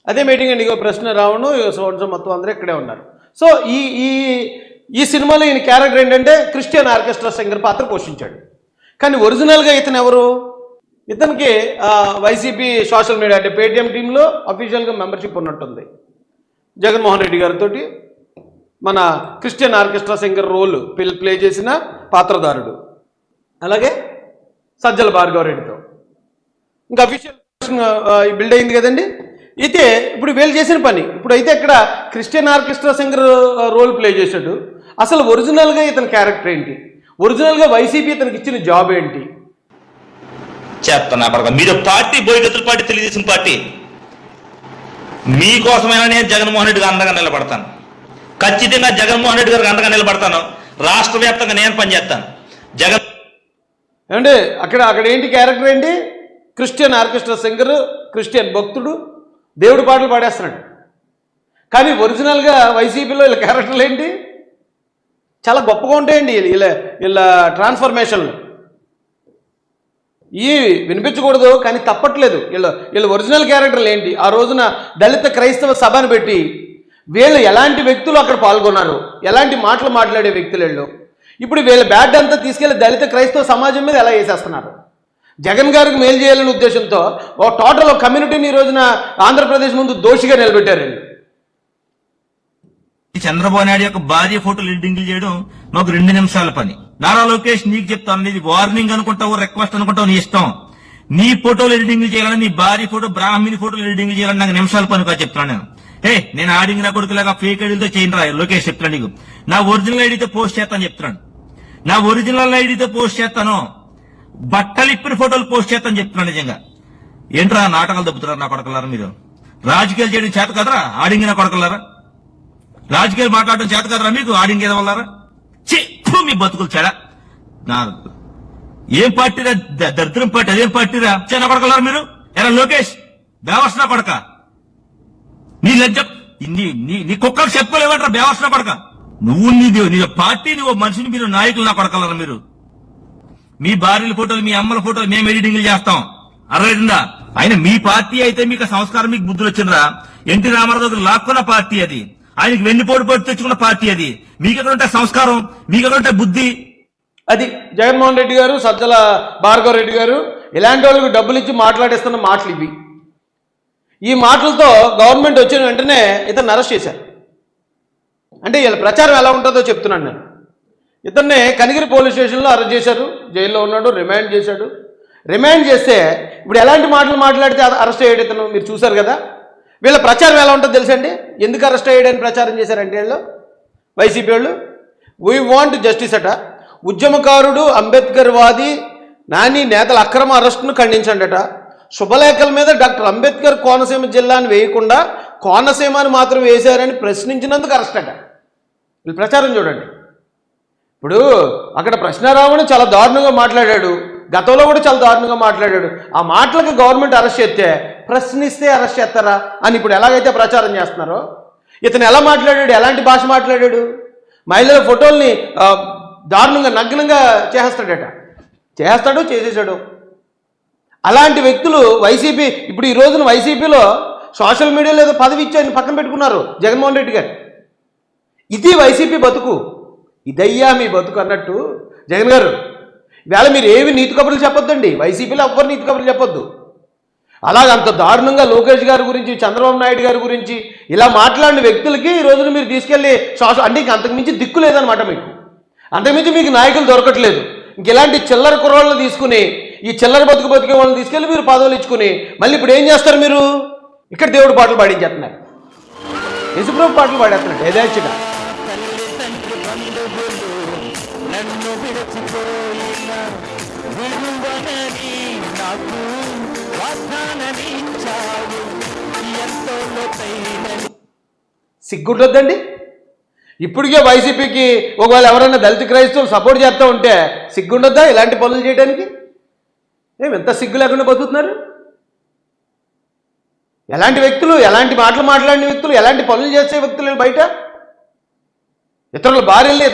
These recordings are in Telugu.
అదే మీటింగ్ అండి. ఇగో ప్రశ్న రావణు, సంవత్సరం మొత్తం అందరూ ఇక్కడే ఉన్నారు. సో ఈ ఈ ఈ సినిమాలో ఈయన క్యారెక్టర్ ఏంటంటే క్రిస్టియన్ ఆర్కెస్ట్రా సింగర్ పాత్ర పోషించాడు. కానీ ఒరిజినల్గా ఇతను ఎవరు? ఇతనికి వైసీపీ సోషల్ మీడియా అంటే పేటీఎం టీంలో అఫీషియల్గా మెంబర్షిప్ ఉన్నట్టుంది. జగన్మోహన్ రెడ్డి గారితో మన Christian orchestra singer role play చేసిన పాత్రధారుడు. అలాగే సజ్జల భార్గవ రెడ్డితో ఇంకా అఫీషియల్ బిల్డ్ అయింది కదండి. అయితే ఇప్పుడు వీళ్ళు చేసిన పని ఇప్పుడు అయితే ఇక్కడ Christian orchestra singer role play చేశాడు. అసలు ఒరిజినల్గా ఇతని క్యారెక్టర్ ఏంటి? ఒరిజినల్గా వైసీపీ ఇతనికి ఇచ్చిన జాబ్ ఏంటి? చేస్తున్నా మీరు పార్టీ బోయగతుల పార్టీ, తెలుగుదేశం పార్టీ మీకోసమైనా నేను జగన్మోహన్ రెడ్డి గారు అండగా నిలబడతాను. ఖచ్చితంగా జగన్మోహన్ రెడ్డి గారికి అండగా నిలబడతాను. రాష్ట్ర వ్యాప్తంగా నేను పనిచేస్తాను. జగన్ అంటే అక్కడ ఏంటి క్యారెక్టర్ ఏంటి? క్రిస్టియన్ ఆర్కెస్ట్రా సింగర్, క్రిస్టియన్ భక్తుడు, దేవుడి పాటలు పాడేస్తున్నాడు. కానీ ఒరిజినల్గా వైసీపీలో వీళ్ళ క్యారెక్టర్లు ఏంటి? చాలా గొప్పగా ఉంటాయండి వీళ్ళ ట్రాన్స్ఫర్మేషన్లు. ఈ వినిపించకూడదు కానీ తప్పట్లేదు. వీళ్ళ ఒరిజినల్ క్యారెక్టర్లు ఏంటి? ఆ రోజున దళిత క్రైస్తవ సభను పెట్టి వీళ్ళు ఎలాంటి వ్యక్తులు అక్కడ పాల్గొన్నారు, ఎలాంటి మాటలు మాట్లాడే వ్యక్తులు వీళ్ళు. ఇప్పుడు వీళ్ళ బ్యాడ్ అంతా తీసుకెళ్లి దళిత క్రైస్తవ సమాజం మీద ఎలా వేసేస్తున్నారు? జగన్ గారికి మేలు చేయాలనే ఉద్దేశంతో టోటల్ కమ్యూనిటీని ఈ రోజున ఆంధ్రప్రదేశ్ ముందు దోషిగా నిలబెట్టారు. చంద్రబాబు నాయుడు యొక్క భార్య ఫోటోలు ఎడిటింగ్లు చేయడం మాకు 2 నిమిషాల పని. నారా లోకేష్ నీకు చెప్తాను, ఇది వార్నింగ్ అనుకుంటావు, రిక్వెస్ట్ అనుకుంటావు, నీ ఇష్టం. నీ ఫోటోలు ఎడిటింగ్ చేయాలని, నీ భార్య ఫోటో, బ్రాహ్మణి ఫోటోలు ఎడిటింగ్ చేయాలని నాకు నిమిషాల పని కాదు చెప్తాను నేను. నేను ఆడింగ్ నా కొడుకులాగా ఫేక్ ఐడీలతో చేయను రా లోకేష్ చెప్తాను. నీకు నా ఒరిజినల్ ఐడితో పోస్ట్ చేస్తాను చెప్తున్నాను. నా ఒరిజినల్ ఐడితో పోస్ట్ చేస్తాను. బట్టలు ఇప్పిన ఫోటోలు పోస్ట్ చేస్తాను చెప్తున్నాను. నిజంగా ఏంట్రా నాటకాలు దెబ్బతున్నారు నా కొడకలారా? మీరు రాజకీయాలు చేయడం చేత కదరా ఆడింగ్ నా కొడకలారా? రాజకీయాలు మాట్లాడడం చేత కదరా మీకు ఆడింగ్ ఏదో వల్లారా? చెప్పు మీ బతుకులు చెడ. ఏం పార్టీరా? దరిద్రం పార్టీ. అదేం పార్టీరా? చిన్న కొడకలారా మీరు? ఎరా లోకేష్ బేవర్సనా కొడక, నీ లజ్జ నీ కుక్కలు చెప్పుకోలేమంటారా? బేవర్సనా కొడక నువ్వు, నీ పార్టీ, నువ్వు మనిషిని, మీరు నాయకులు నా కొడకలారా మీరు? మీ భార్యల ఫోటోలు, మీ అమ్మల ఫోటోలు మేము ఎడిటింగ్లు చేస్తాం. అర్థమైందా? ఆయన మీ పార్టీ అయితే మీకు సంస్కారం, మీకు బుద్ధులు వచ్చిందిరా. ఎన్టీ రామారావు దగ్గర లాక్కున్న పార్టీ అది. ఆయనకి వెన్నుపోటు పోటు తెచ్చుకున్న పార్టీ అది. మీకెక్కడుంటే సంస్కారం, మీకెక్కడుంటే బుద్ధి? అది జగన్మోహన్ రెడ్డి గారు, సజ్జల భార్గవ రెడ్డి గారు ఇలాంటి వాళ్ళకి డబ్బులు ఇచ్చి మాట్లాడేస్తున్న మాటలు ఇవి. ఈ మాటలతో గవర్నమెంట్ వచ్చిన వెంటనే ఇతన్ని అరెస్ట్ చేశారు. అంటే వీళ్ళ ప్రచారం ఎలా ఉంటుందో చెప్తున్నాను నేను. ఇతన్ని కనిగిరి పోలీస్ స్టేషన్లో అరెస్ట్ చేశారు, జైల్లో ఉన్నాడు, రిమాండ్ చేశాడు. రిమాండ్ చేస్తే ఇప్పుడు ఎలాంటి మాటలు మాట్లాడితే అరెస్ట్ అయ్యాడు ఇతను మీరు చూశారు కదా. వీళ్ళ ప్రచారం ఎలా ఉంటుందో తెలుసండి. ఎందుకు అరెస్ట్ అయ్యాడని ప్రచారం చేశారంటే వీళ్ళు వైసీపీ వాళ్ళు, వీ వాంట్ జస్టిస్ అట, ఉద్యమకారుడు అంబేద్కర్ వాది నాని నేతల అక్రమ అరెస్టును ఖండించండి అట, శుభలేఖల మీద డాక్టర్ అంబేద్కర్ కోనసీమ జిల్లాని వేయకుండా కోనసీమని మాత్రం వేశారని ప్రశ్నించినందుకు అరెస్ట్ అట. వీళ్ళు ప్రచారం చూడండి. ఇప్పుడు అక్కడ ప్రశ్నారావుని చాలా దారుణంగా మాట్లాడాడు, గతంలో కూడా చాలా దారుణంగా మాట్లాడాడు. ఆ మాటలకు గవర్నమెంట్ అరెస్ట్ చేస్తే ప్రశ్నిస్తే అరెస్ట్ చేస్తారా అని ఇప్పుడు ఎలాగైతే ప్రచారం చేస్తున్నారో, ఇతను ఎలా మాట్లాడాడు, ఎలాంటి భాష మాట్లాడాడు, మహిళల ఫోటోల్ని దారుణంగా నగ్నంగా చేసేసాడు. అలాంటి వ్యక్తులు వైసీపీ ఇప్పుడు ఈ రోజున వైసీపీలో సోషల్ మీడియాలో ఏదో పదవి ఇచ్చి ఆయన పక్కన పెట్టుకున్నారు జగన్మోహన్ రెడ్డి గారు. ఇది వైసీపీ బతుకు, ఇదయ్యా మీ బతుకు అన్నట్టు జగన్ గారు ఇవాళ మీరు ఏమి నీతి కబుర్లు చెప్పొద్దండి. వైసీపీలో ఎవ్వరు నీతి కబుర్లు చెప్పొద్దు. అలాగ అంత దారుణంగా లోకేష్ గారి గురించి, చంద్రబాబు నాయుడు గారి గురించి ఇలా మాట్లాడిన వ్యక్తులకి ఈ రోజున మీరు తీసుకెళ్ళి అంటే ఇంక అంతకుమించి దిక్కు లేదనమాట. మీకు అంతకుమించి మీకు నాయకులు దొరకట్లేదు. ఇంక ఇలాంటి చిల్లర కుర్రోళ్ళని తీసుకుని, ఈ చిల్లర బతికే వాళ్ళని తీసుకెళ్ళి మీరు పదవులు ఇచ్చుకుని మళ్ళీ ఇప్పుడు ఏం చేస్తారు? మీరు ఇక్కడ దేవుడి పాటలు పాడించేస్తున్నారు, యేసుప్రభు పాటలు పాడేస్తున్నారు యథేచ్ఛగా. సిగ్గుంటుందండి. ఇప్పటికే వైసీపీకి ఒకవేళ ఎవరైనా దళిత క్రైస్తవులు సపోర్ట్ చేస్తూ ఉంటే సిగ్గుండొద్దా ఇలాంటి పనులు చేయడానికి? ఎంత సిగ్గు లేకుండా బతుకుతున్నారు? ఎలాంటి వ్యక్తులు, ఎలాంటి మాటలు మాట్లాడిన వ్యక్తులు, ఎలాంటి పనులు చేసే వ్యక్తులు బయట ఇతరుల భార్యల్ని,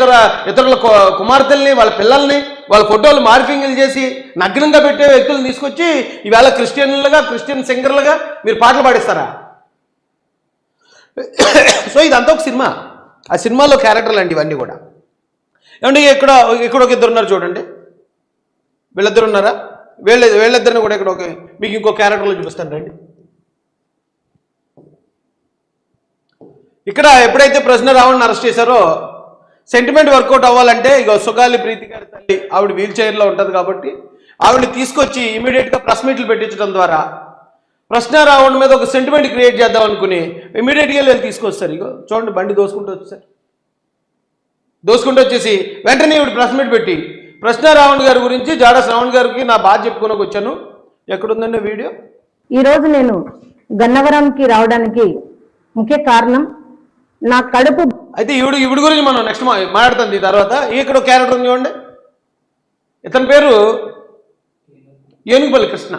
ఇతరుల కుమార్తెల్ని, వాళ్ళ పిల్లల్ని, వాళ్ళ ఫోటోలు మార్ఫింగ్లు చేసి నగ్నంగా పెట్టే వ్యక్తులను తీసుకొచ్చి ఈవేళ క్రిస్టియన్ సింగర్లుగా మీరు పాటలు పాడిస్తారా? సో ఇదంతా ఒక సినిమా, ఆ సినిమాలో క్యారెక్టర్లు అండి ఇవన్నీ కూడా. ఏమంటే ఇక్కడ ఒక ఇద్దరు ఉన్నారు చూడండి, వీళ్ళిద్దరు ఉన్నారా? వీళ్ళిద్దరిని కూడా ఇక్కడ మీకు ఇంకో క్యారెక్టర్లో చూపిస్తాను రండి. ఇక్కడ ఎప్పుడైతే ప్రశ్న రావణ్ని అరెస్ట్ చేశారో సెంటిమెంట్ వర్కౌట్ అవ్వాలంటే ఇక సుగాలి ప్రీతి గారి తల్లి ఆవిడ వీల్ చైర్లో ఉంటుంది కాబట్టి ఆవిడని తీసుకొచ్చి ఇమీడియట్గా ప్రెస్ మీట్లు పెట్టించడం ద్వారా ప్రశ్న రావణ్ మీద ఒక సెంటిమెంట్ క్రియేట్ చేద్దాం అనుకుని ఇమీడియట్గా వీళ్ళు తీసుకొస్తారు. ఇగో చూడండి, బండి దోసుకుంటూ వచ్చేసారు. దోసుకుంటూ వచ్చేసి వెంటనే ఇవిడ ప్రెస్ మీట్ పెట్టి ప్రశ్న రావణ్ గారి గురించి జాడ శ్రావణ్ గారికి నా బాధ చెప్పుకోనకు వచ్చాను. ఎక్కడుందండి వీడియో? ఈరోజు నేను గన్నవరంకి రావడానికి ముఖ్య కారణం నా కడుపు. అయితే ఈవిడ గురించి మనం నెక్స్ట్ మాట్లాడుతుంది ఈ తర్వాత. ఇక్కడ ఒక క్యారెక్టర్ ఉంది చూడండి, ఇతని పేరు ఏనుగుపల్లి కృష్ణ.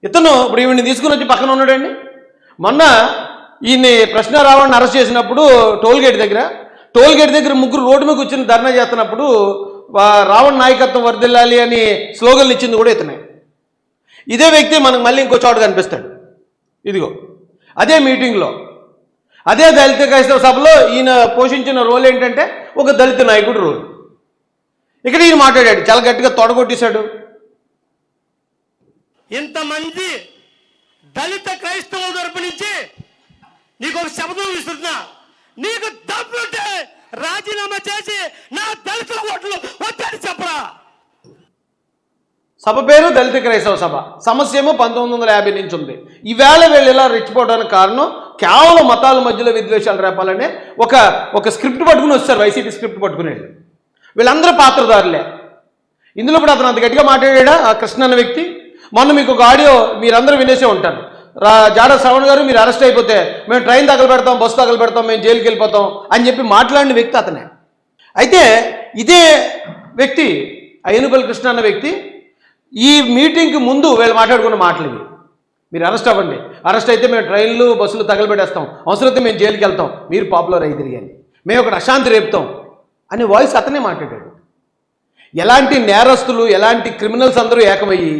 ఇతను ఇప్పుడు ఈవిడ్ని తీసుకుని వచ్చి పక్కన ఉన్నాడండి. మొన్న ఈయన్ని ప్రశ్న రావణ్ని అరెస్ట్ చేసినప్పుడు టోల్ గేట్ దగ్గర ముగ్గురు రోడ్డు మీద కూర్చొని ధర్నా చేస్తున్నప్పుడు రావణ్ నాయకత్వం వర్ధిల్లాలి అని స్లోగన్లు ఇచ్చింది కూడా ఇతనే. ఇదే వ్యక్తి మనకు మళ్ళీ ఇంకో చోట కనిపిస్తాడు. ఇదిగో అదే మీటింగ్లో, అదే దళిత క్రైస్తవ సభలో ఈయన పోషించిన రోల్ ఏంటంటే ఒక దళిత నాయకుడు రోల్. ఇక్కడ ఈయన మాట్లాడాడు, చాలా గట్టిగా తొడగొట్టేశాడు. ఇంతమంది దళిత క్రైస్తవుల తరపు నుంచి నీకు ఒక శబ్దం విస్తున్నా, నీకు దమ్ముంటే రాజీనామా చేసి నా దళితుల ఓట్లు వద్దని చెప్పరా. సభ పేరు దళిత క్రైస్తవ సభ, సమస్య ఏమో 1950 నుంచి ఉంది. ఈవేళ వీళ్ళు ఇలా రెచ్చిపోవడానికి కారణం కేవలం మతాల మధ్యలో విద్వేషాలు రేపాలనే ఒక స్క్రిప్ట్ పట్టుకుని వస్తారు, వైసీపీ స్క్రిప్ట్ పట్టుకునే వీళ్ళందరూ పాత్రదారులే. ఇందులో ఇప్పుడు అతను అంత గట్టిగా మాట్లాడా ఆ కృష్ణ అన్న వ్యక్తి. మొన్న మీకు ఒక ఆడియో మీరందరూ వినేసే ఉంటారు. జాడ శ్రవణ్ గారు మీరు అరెస్ట్ అయిపోతే మేము ట్రైన్ తగలబెడతాం, బస్సు తగలబెడతాం, మేము జైలుకి వెళ్ళిపోతాం అని చెప్పి మాట్లాడిన వ్యక్తి అతనే. అయితే ఇదే వ్యక్తి ఏనుగుపల్లి కృష్ణ అన్న వ్యక్తి ఈ మీటింగ్కి ముందు వీళ్ళు మాట్లాడుకున్న మాటలు ఇవి. మీరు అరెస్ట్ అవ్వండి, అరెస్ట్ అయితే మేము ట్రైన్లు బస్సులు తగలబెట్టేస్తాం, అవసరమైతే మేము జైలుకి వెళ్తాం, మీరు పాపులర్ అయి తిరిగాని, మేము ఒక అశాంతి రేపుతాం అనే వాయిస్ అతనే మాట్లాడాడు. ఎలాంటి నేరస్తులు, ఎలాంటి క్రిమినల్స్ అందరూ ఏకమయ్యి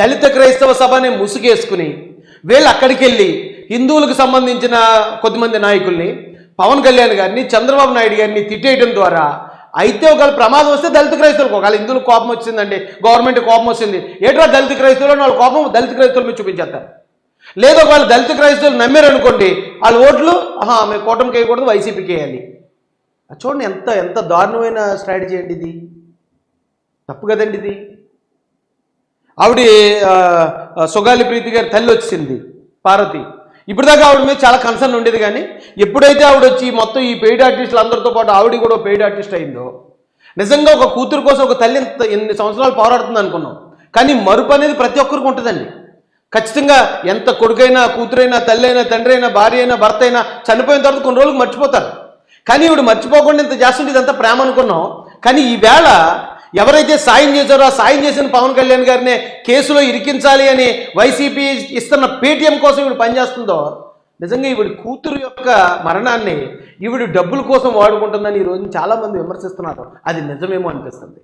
దళిత క్రైస్తవ సభని ముసుగేసుకుని వీళ్ళు అక్కడికి వెళ్ళి హిందువులకు సంబంధించిన కొద్దిమంది నాయకుల్ని, పవన్ కళ్యాణ్ గారిని, చంద్రబాబు నాయుడు గారిని తిట్టేయడం ద్వారా అయితే ఒకవేళ ప్రమాదం వస్తే దళిత క్రైస్తవులకు, ఒకవేళ హిందువులకు కోపం వచ్చిందండి, గవర్నమెంట్ కోపం వచ్చింది, ఏట్రా దళిత క్రైస్తవులు వాళ్ళ కోపం దళిత క్రైస్తవుల మీద చూపించేస్తారు. లేదు ఒకవేళ దళిత క్రైస్తవులు నమ్మారనుకోండి, వాళ్ళ ఓట్లు మేము కూటమికి వేయకూడదు, వైసీపీకి వేయాలి. చూడండి ఎంత దారుణమైన స్ట్రాటజీ అండి ఇది. తప్పు కదండి ఇది. ఆవిడ సుగాలి ప్రీతి గారి తల్లి వచ్చింది పార్వతి. ఇప్పటిదాకా ఆవిడ మీద చాలా కన్సర్న్ ఉండేది, కానీ ఎప్పుడైతే ఆవిడ వచ్చి మొత్తం ఈ పెయిడ్ ఆర్టిస్టులు అందరితో పాటు ఆవిడ కూడా పెయిడ్ ఆర్టిస్ట్ అయిందో, నిజంగా ఒక కూతురు కోసం ఒక తల్లి ఎన్ని సంవత్సరాలు పోరాడుతుంది అనుకున్నాం. కానీ మరుపు అనేది ప్రతి ఒక్కరికి ఉంటుందండి. ఖచ్చితంగా ఎంత కొడుకైనా, కూతురైనా, తల్లి అయినా, తండ్రి అయినా, భార్య అయినా, భర్త అయినా చనిపోయిన తర్వాత కొన్ని రోజులకు మర్చిపోతారు. కానీ ఈవిడ మర్చిపోకుండా ఇంత చేస్తుంటే ఇదంతా ప్రేమ అనుకున్నాం. కానీ ఈవేళ ఎవరైతే సాయం చేశారో ఆ సాయం చేసిన పవన్ కళ్యాణ్ గారిని కేసులో ఇరికించాలి అని వైసీపీ ఇస్తున్న పేటీఎం కోసం ఈవిడ పనిచేస్తుందో, నిజంగా ఈవిడ కూతురు యొక్క మరణాన్ని ఈవిడ డబ్బుల కోసం వాడుకుంటుందని ఈరోజు చాలామంది విమర్శిస్తున్నారు. అది నిజమేమో అనిపిస్తుంది.